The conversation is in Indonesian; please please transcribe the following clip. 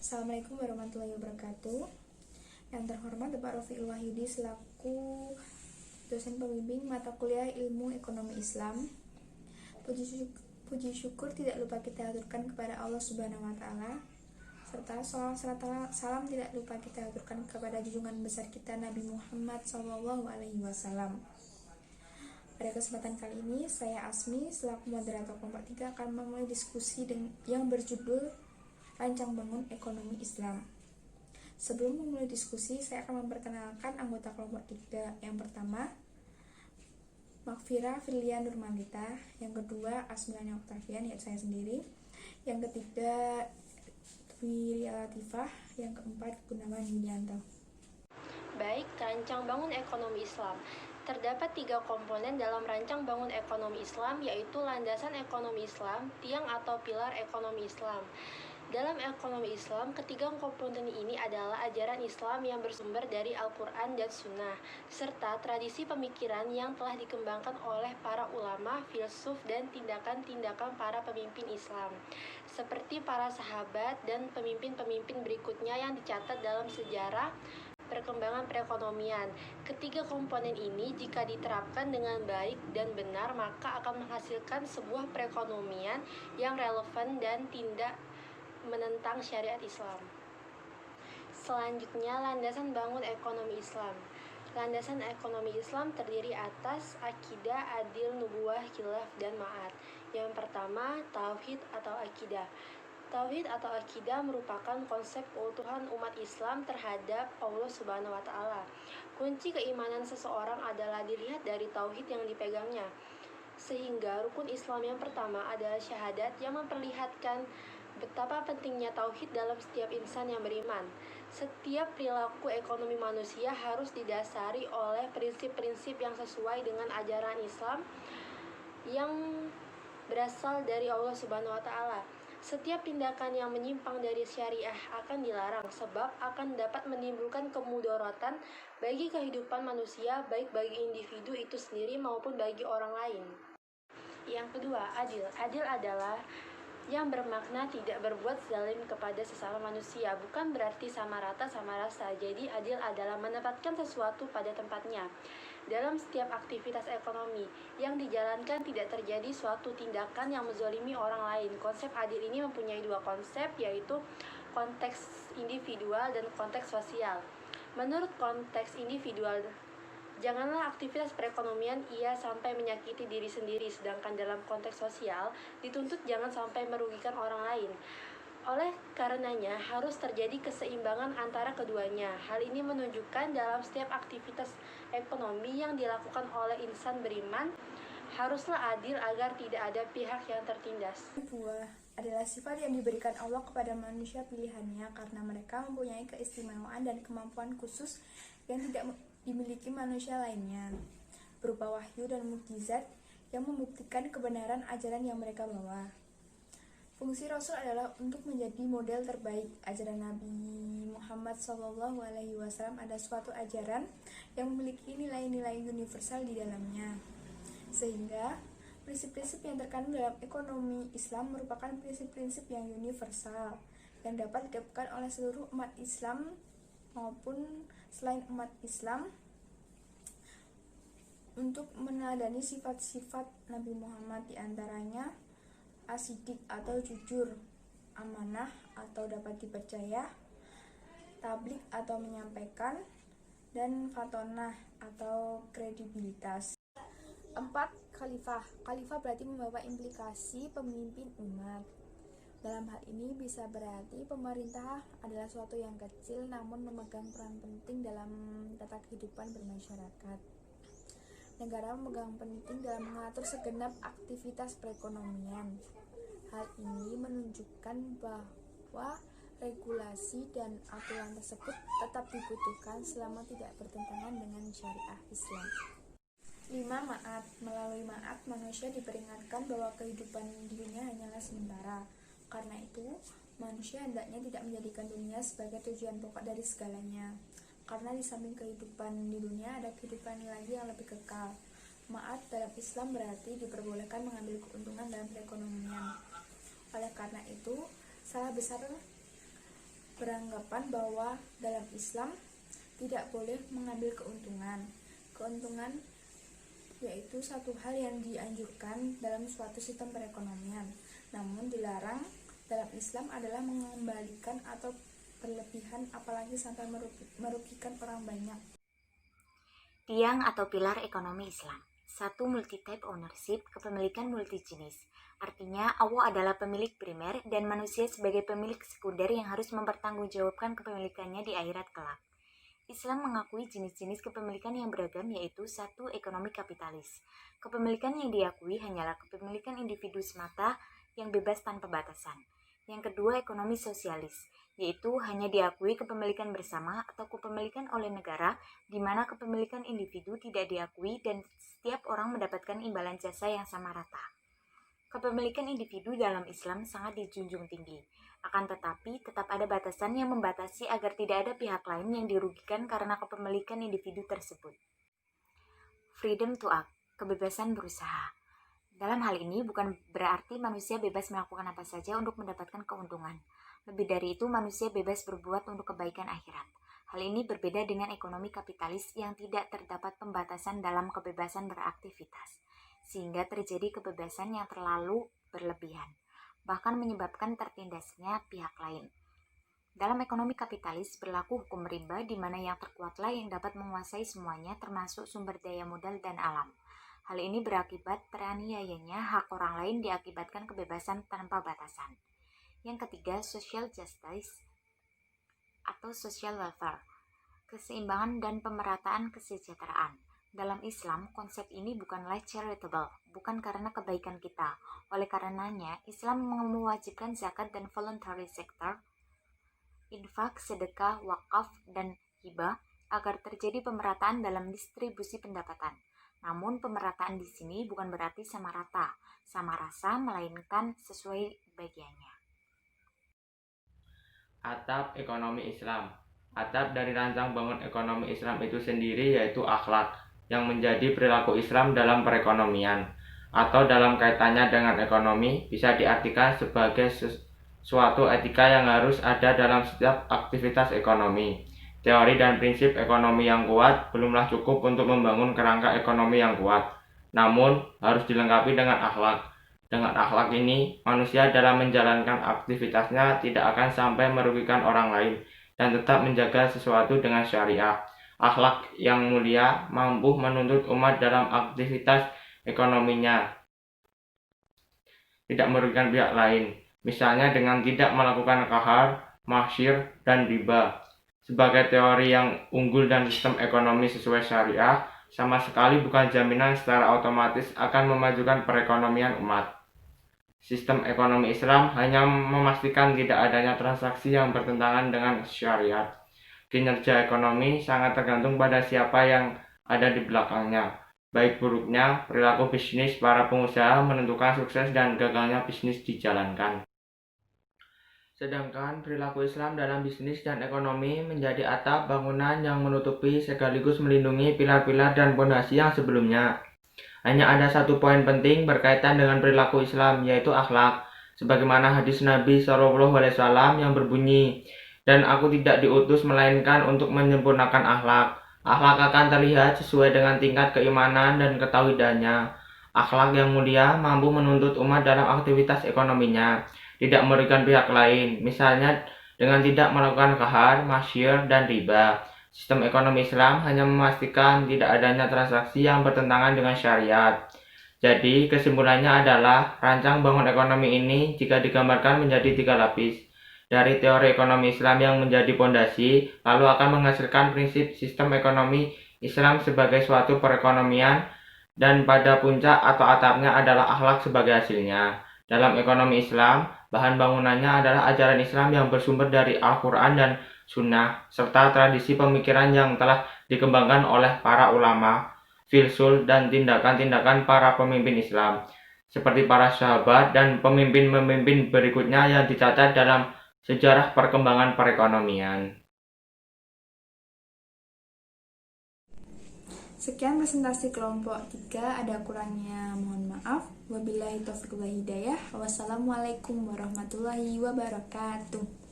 Assalamualaikum warahmatullahi wabarakatuh. Yang terhormat Bapak Rofiul Wahyudi selaku dosen pembimbing mata kuliah Ilmu Ekonomi Islam. Puji syukur tidak lupa kita aturkan kepada Allah Subhanahu wa taala, serta sholawat serta salam tidak lupa kita aturkan kepada junjungan besar kita Nabi Muhammad SAW. Pada kesempatan kali ini, saya Asmi selaku moderator kelompok 3 akan memulai diskusi yang berjudul Rancang Bangun Ekonomi Islam. Sebelum memulai diskusi, saya akan memperkenalkan anggota kelompok 3. Yang pertama, Makfira Filia Nurmanita. Yang kedua, Asmiani Oktavian, yaitu saya sendiri. Yang ketiga, Dwi Latifah. Yang keempat, Gunawan Yulianto. Baik, rancang bangun ekonomi Islam. Terdapat 3 komponen dalam rancang bangun ekonomi Islam, yaitu landasan ekonomi Islam, tiang atau pilar ekonomi Islam. Dalam ekonomi Islam, ketiga komponen ini adalah ajaran Islam yang bersumber dari Al-Quran dan Sunnah, serta tradisi pemikiran yang telah dikembangkan oleh para ulama, filsuf, dan tindakan-tindakan para pemimpin Islam, seperti para sahabat dan pemimpin-pemimpin berikutnya yang dicatat dalam sejarah perkembangan perekonomian. Ketiga komponen ini jika diterapkan dengan baik dan benar, maka akan menghasilkan sebuah perekonomian yang relevan dan tidak menentang syariat Islam. Selanjutnya, landasan bangun ekonomi Islam. Landasan ekonomi Islam terdiri atas akidah, adil, nubuwah, khilaf, dan ma'ad. Yang pertama, tauhid atau akidah. Tauhid atau akidah merupakan konsep keutuhan umat Islam terhadap Allah Subhanahu wa taala. Kunci keimanan seseorang adalah dilihat dari tauhid yang dipegangnya. Sehingga rukun Islam yang pertama adalah syahadat yang memperlihatkan betapa pentingnya tauhid dalam setiap insan yang beriman. Setiap perilaku ekonomi manusia harus didasari oleh prinsip-prinsip yang sesuai dengan ajaran Islam yang berasal dari Allah Subhanahu wa taala. Setiap tindakan yang menyimpang dari syariah akan dilarang sebab akan dapat menimbulkan kemudaratan bagi kehidupan manusia, baik bagi individu itu sendiri maupun bagi orang lain. Yang kedua, adil. Adil adalah yang bermakna tidak berbuat zalim kepada sesama manusia, bukan berarti sama rata sama rasa. Jadi adil adalah menempatkan sesuatu pada tempatnya. Dalam setiap aktivitas ekonomi yang dijalankan tidak terjadi suatu tindakan yang menzalimi orang lain. Konsep adil ini mempunyai 2 konsep, yaitu konteks individual dan konteks sosial. Menurut konteks individual, janganlah aktivitas perekonomian ia sampai menyakiti diri sendiri, sedangkan dalam konteks sosial dituntut jangan sampai merugikan orang lain. Oleh karenanya harus terjadi keseimbangan antara keduanya. Hal ini menunjukkan dalam setiap aktivitas ekonomi yang dilakukan oleh insan beriman haruslah adil agar tidak ada pihak yang tertindas. Nubuwah adalah sifat yang diberikan Allah kepada manusia pilihannya karena mereka mempunyai keistimewaan dan kemampuan khusus yang tidak dimiliki manusia lainnya, berupa wahyu dan mukjizat yang membuktikan kebenaran ajaran yang mereka bawa. Fungsi Rasul adalah untuk menjadi model terbaik. Ajaran Nabi Muhammad SAW ada suatu ajaran yang memiliki nilai-nilai universal di dalamnya, sehingga prinsip-prinsip yang terkandung dalam ekonomi Islam merupakan prinsip-prinsip yang universal yang dapat dilakukan oleh seluruh umat Islam maupun selain umat Islam untuk meneladani sifat-sifat Nabi Muhammad, diantaranya asidik atau jujur, amanah atau dapat dipercaya, tablik atau menyampaikan, dan fatonah atau kredibilitas. 4. Khalifah. Khalifah berarti membawa implikasi pemimpin umat. Dalam hal ini bisa berarti pemerintah adalah suatu yang kecil namun memegang peran penting dalam tata kehidupan bermasyarakat. Negara memegang penting dalam mengatur segenap aktivitas perekonomian. Hal ini menunjukkan bahwa regulasi dan aturan tersebut tetap dibutuhkan selama tidak bertentangan dengan syariah Islam. 5. Ma'ad. Melalui ma'ad, manusia diperingatkan bahwa kehidupan di dunia hanyalah sementara. Karena itu, manusia hendaknya tidak menjadikan dunia sebagai tujuan pokok dari segalanya. Karena di samping kehidupan di dunia ada kehidupan lagi yang lebih kekal. Ma'ad dalam Islam berarti diperbolehkan mengambil keuntungan dalam perekonomian. Oleh karena itu, salah besar beranggapan bahwa dalam Islam tidak boleh mengambil keuntungan. Keuntungan yaitu satu hal yang dianjurkan dalam suatu sistem perekonomian. Namun dilarang dalam Islam adalah mengembalikan atau berlebihan, apalagi sampai merugikan orang banyak. Tiang atau pilar ekonomi Islam. 1. Multi-type ownership, kepemilikan multijenis. Artinya, Allah adalah pemilik primer dan manusia sebagai pemilik sekunder yang harus mempertanggungjawabkan kepemilikannya di akhirat kelak. Islam mengakui jenis-jenis kepemilikan yang beragam, yaitu 1. Ekonomi kapitalis. Kepemilikan yang diakui hanyalah kepemilikan individu semata yang bebas tanpa batasan. Yang kedua, ekonomi sosialis, yaitu hanya diakui kepemilikan bersama atau kepemilikan oleh negara, di mana kepemilikan individu tidak diakui dan setiap orang mendapatkan imbalan jasa yang sama rata. Kepemilikan individu dalam Islam sangat dijunjung tinggi, akan tetapi tetap ada batasan yang membatasi agar tidak ada pihak lain yang dirugikan karena kepemilikan individu tersebut. Freedom to act, kebebasan berusaha. Dalam hal ini bukan berarti manusia bebas melakukan apa saja untuk mendapatkan keuntungan. Lebih dari itu, manusia bebas berbuat untuk kebaikan akhirat. Hal ini berbeda dengan ekonomi kapitalis yang tidak terdapat pembatasan dalam kebebasan beraktivitas, sehingga terjadi kebebasan yang terlalu berlebihan, bahkan menyebabkan tertindasnya pihak lain. Dalam ekonomi kapitalis berlaku hukum riba, di mana yang terkuatlah yang dapat menguasai semuanya, termasuk sumber daya modal dan alam. Hal ini berakibat teraniayanya hak orang lain diakibatkan kebebasan tanpa batasan. Yang ketiga, social justice atau social welfare, keseimbangan dan pemerataan kesejahteraan. Dalam Islam, konsep ini bukanlah charitable, bukan karena kebaikan kita. Oleh karenanya, Islam mewajibkan zakat dan voluntary sector, infak, sedekah, wakaf, dan hibah agar terjadi pemerataan dalam distribusi pendapatan. Namun, pemerataan di sini bukan berarti sama rata, sama rasa, melainkan sesuai bagiannya. Atap ekonomi Islam. Atap dari rancang bangun ekonomi Islam itu sendiri yaitu akhlak, yang menjadi perilaku Islam dalam perekonomian, atau dalam kaitannya dengan ekonomi bisa diartikan sebagai suatu etika yang harus ada dalam setiap aktivitas ekonomi. Teori dan prinsip ekonomi yang kuat belumlah cukup untuk membangun kerangka ekonomi yang kuat, namun harus dilengkapi dengan akhlak. Dengan akhlak ini, manusia dalam menjalankan aktivitasnya tidak akan sampai merugikan orang lain dan tetap menjaga sesuatu dengan syariah. Akhlak yang mulia mampu menuntut umat dalam aktivitas ekonominya, tidak merugikan pihak lain, misalnya dengan tidak melakukan qahar, mahsyir, dan riba. Sebagai teori yang unggul dan sistem ekonomi sesuai syariah, sama sekali bukan jaminan secara otomatis akan memajukan perekonomian umat. Sistem ekonomi Islam hanya memastikan tidak adanya transaksi yang bertentangan dengan syariat. Kinerja ekonomi sangat tergantung pada siapa yang ada di belakangnya. Baik buruknya perilaku bisnis para pengusaha menentukan sukses dan gagalnya bisnis dijalankan. Sedangkan perilaku Islam dalam bisnis dan ekonomi menjadi atap bangunan yang menutupi sekaligus melindungi pilar-pilar dan pondasi yang sebelumnya. Hanya ada satu poin penting berkaitan dengan perilaku Islam, yaitu akhlak. Sebagaimana hadis Nabi SAW yang berbunyi, "Dan aku tidak diutus melainkan untuk menyempurnakan akhlak." Akhlak akan terlihat sesuai dengan tingkat keimanan dan ketauhidannya. Akhlak yang mulia mampu menuntut umat dalam aktivitas ekonominya, tidak merugikan pihak lain, misalnya dengan tidak melakukan qahar, mahsyir, dan riba. Sistem ekonomi Islam hanya memastikan tidak adanya transaksi yang bertentangan dengan syariat. Jadi, kesimpulannya adalah rancang bangun ekonomi ini jika digambarkan menjadi 3 lapis. Dari teori ekonomi Islam yang menjadi pondasi, lalu akan menghasilkan prinsip sistem ekonomi Islam sebagai suatu perekonomian, dan pada puncak atau atapnya adalah akhlak sebagai hasilnya. Dalam ekonomi Islam, bahan bangunannya adalah ajaran Islam yang bersumber dari Al-Quran dan Sunnah, serta tradisi pemikiran yang telah dikembangkan oleh para ulama, filsuf, dan tindakan-tindakan para pemimpin Islam, seperti para sahabat dan pemimpin-pemimpin berikutnya yang dicatat dalam sejarah perkembangan perekonomian. Sekian presentasi kelompok 3, ada kurangnya mohon maaf. Wabillahi taufiq wal hidayah. Wassalamualaikum warahmatullahi wabarakatuh.